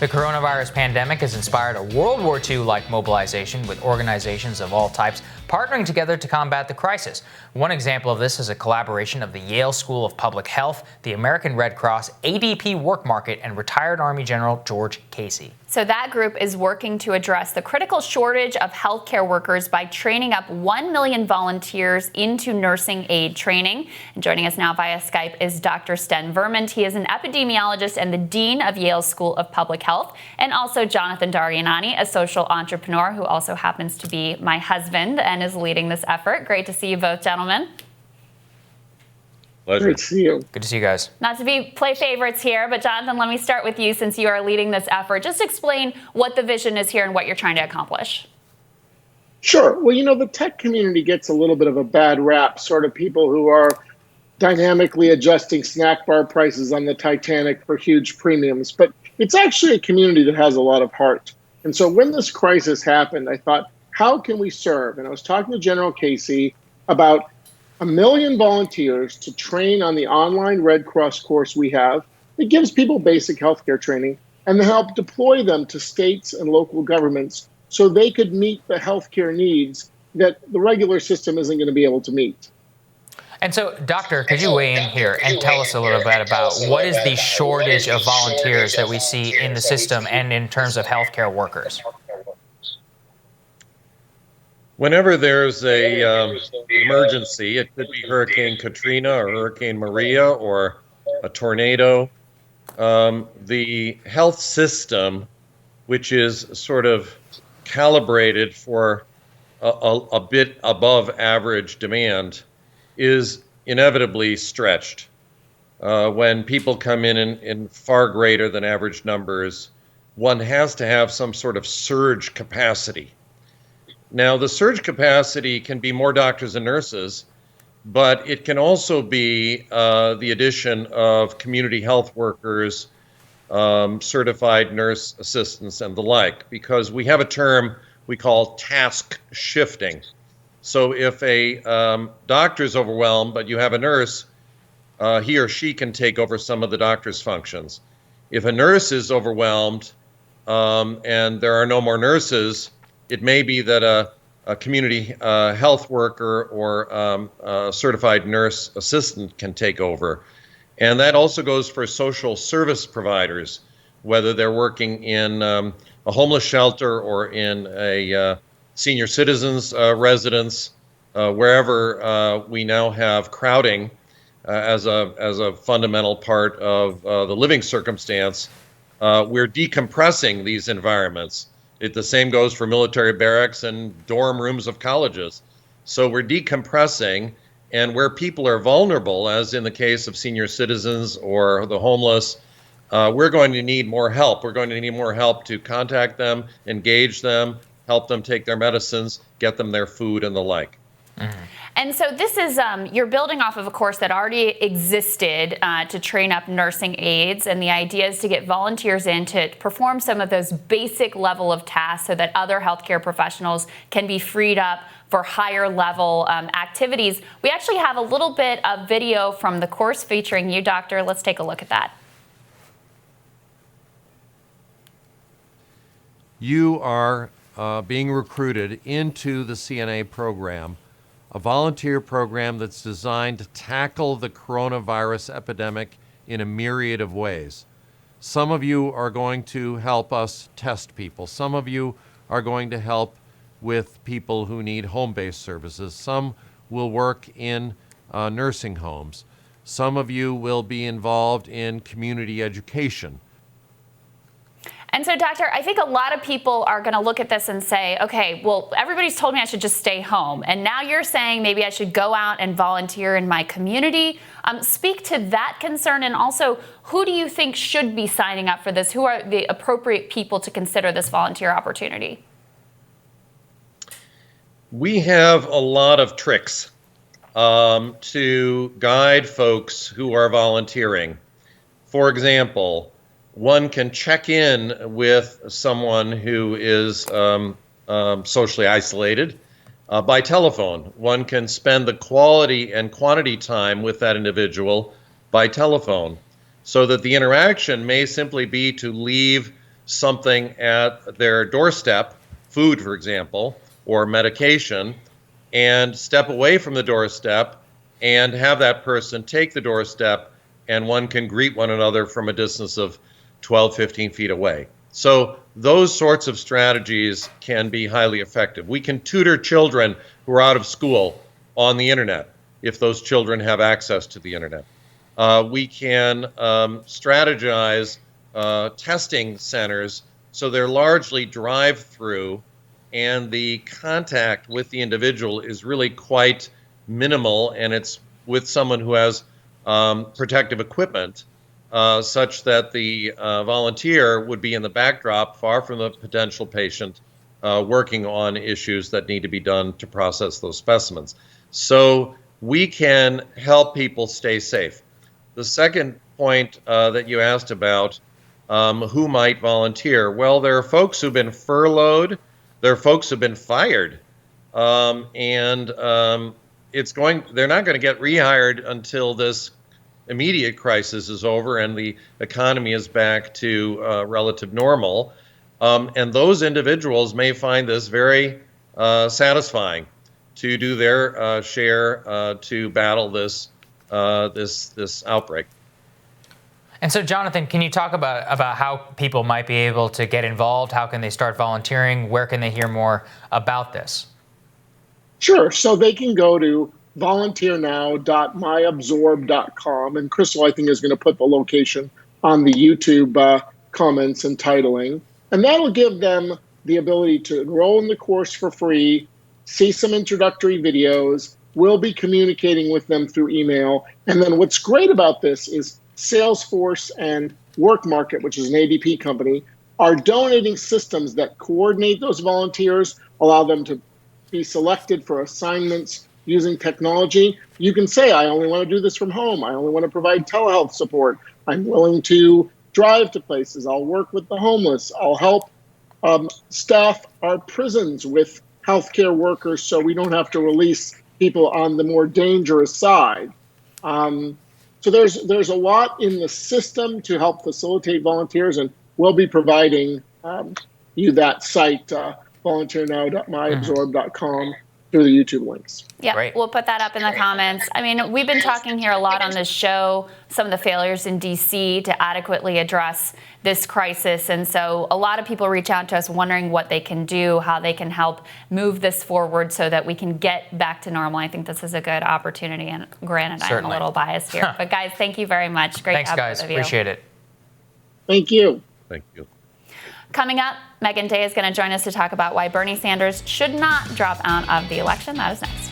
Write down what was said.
The coronavirus pandemic has inspired a World War II-like mobilization, with organizations of all types partnering together to combat the crisis. One example of this is a collaboration of the Yale School of Public Health, the American Red Cross, ADP Work Market, and retired Army General George Casey. So that group is working to address the critical shortage of healthcare workers by training up 1 million volunteers into nursing aid training. And joining us now via Skype is Dr. Sten Vermund. He is an epidemiologist and the dean of Yale School of Public Health, and also Jonathan Dariyanani, a social entrepreneur who also happens to be my husband and is leading this effort. Great to see you both, gentlemen. Pleasure. Great to see you. Good to see you guys. Not to play favorites here, but Jonathan, let me start with you since you are leading this effort. Just explain what the vision is here and what you're trying to accomplish. Sure. Well, the tech community gets a little bit of a bad rap, sort of people who are dynamically adjusting snack bar prices on the Titanic for huge premiums. But it's actually a community that has a lot of heart. And so when this crisis happened, I thought, how can we serve? And I was talking to General Casey about 1 million volunteers to train on the online Red Cross course we have. It gives people basic healthcare training and to help deploy them to states and local governments so they could meet the healthcare needs that the regular system isn't going to be able to meet. And so, Doctor, could you weigh in here and tell us a little bit about what is the shortage of volunteers that we see in the system and in terms of healthcare workers? Whenever there's a emergency, it could be Hurricane Katrina or Hurricane Maria or a tornado, the health system, which is sort of calibrated for a bit above average demand, is inevitably stretched. When people come in far greater than average numbers, one has to have some sort of surge capacity. Now, the surge capacity can be more doctors and nurses, but it can also be the addition of community health workers, certified nurse assistants, and the like, because we have a term we call task shifting. So if a doctor is overwhelmed, but you have a nurse, he or she can take over some of the doctor's functions. If a nurse is overwhelmed and there are no more nurses, it may be that a community health worker or a certified nurse assistant can take over. And that also goes for social service providers, whether they're working in a homeless shelter or in a senior citizens residence, wherever we now have crowding as a fundamental part of the living circumstance. We're decompressing these environments. The same goes for military barracks and dorm rooms of colleges. So we're decompressing, and where people are vulnerable, as in the case of senior citizens or the homeless, we're going to need more help. We're going to need more help to contact them, engage them, help them take their medicines, get them their food, and the like. Mm-hmm. And so this is, you're building off of a course that already existed to train up nursing aides, and the idea is to get volunteers in to perform some of those basic level of tasks so that other healthcare professionals can be freed up for higher level activities. We actually have a little bit of video from the course featuring you, Doctor. Let's take a look at that. You are being recruited into the CNA program, a volunteer program that's designed to tackle the coronavirus epidemic in a myriad of ways. Some of you are going to help us test people. Some of you are going to help with people who need home-based services. Some will work in nursing homes. Some of you will be involved in community education. And so, Doctor, I think a lot of people are going to look at this and say, okay, well, everybody's told me I should just stay home. And now you're saying maybe I should go out and volunteer in my community. Speak to that concern. And also, who do you think should be signing up for this? Who are the appropriate people to consider this volunteer opportunity? We have a lot of tricks to guide folks who are volunteering. For example, one can check in with someone who is socially isolated by telephone. One can spend the quality and quantity time with that individual by telephone, so that the interaction may simply be to leave something at their doorstep, food, for example, or medication, and step away from the doorstep and have that person take the doorstep, and one can greet one another from a distance of 12, 15 feet away. So those sorts of strategies can be highly effective. We can tutor children who are out of school on the internet if those children have access to the internet. We can strategize testing centers so they're largely drive-through, and the contact with the individual is really quite minimal, and it's with someone who has protective equipment, such that the volunteer would be in the backdrop, far from the potential patient, working on issues that need to be done to process those specimens. So we can help people stay safe. The second point that you asked about, who might volunteer? Well, there are folks who've been furloughed. There are folks who've been fired. They're not going to get rehired until this immediate crisis is over and the economy is back to relative normal. And those individuals may find this very satisfying to do their share to battle this outbreak. And so, Jonathan, can you talk about how people might be able to get involved? How can they start volunteering? Where can they hear more about this? Sure. So they can go to volunteernow.myabsorb.com. And Crystal, I think, is going to put the location on the YouTube comments and titling. And that'll give them the ability to enroll in the course for free, see some introductory videos. We'll be communicating with them through email. And then what's great about this is Salesforce and WorkMarket, which is an ADP company, are donating systems that coordinate those volunteers, allow them to be selected for assignments using technology. You can say, I only want to do this from home. I only want to provide telehealth support. I'm willing to drive to places. I'll work with the homeless. I'll help staff our prisons with healthcare workers so we don't have to release people on the more dangerous side. So there's a lot in the system to help facilitate volunteers, and we'll be providing you that site, volunteernow.myabsorb.com, through the YouTube links. Yeah, Great. We'll put that up in the comments. I mean, we've been talking here a lot on this show, some of the failures in D.C. to adequately address this crisis. And so a lot of people reach out to us wondering what they can do, how they can help move this forward so that we can get back to normal. I think this is a good opportunity. And granted, I'm a little biased here. But guys, thank you very much. Great Thanks, to have guys. both of you. Appreciate it. Thank you. Thank you. Coming up, Megan Day is going to join us to talk about why Bernie Sanders should not drop out of the election. That is next.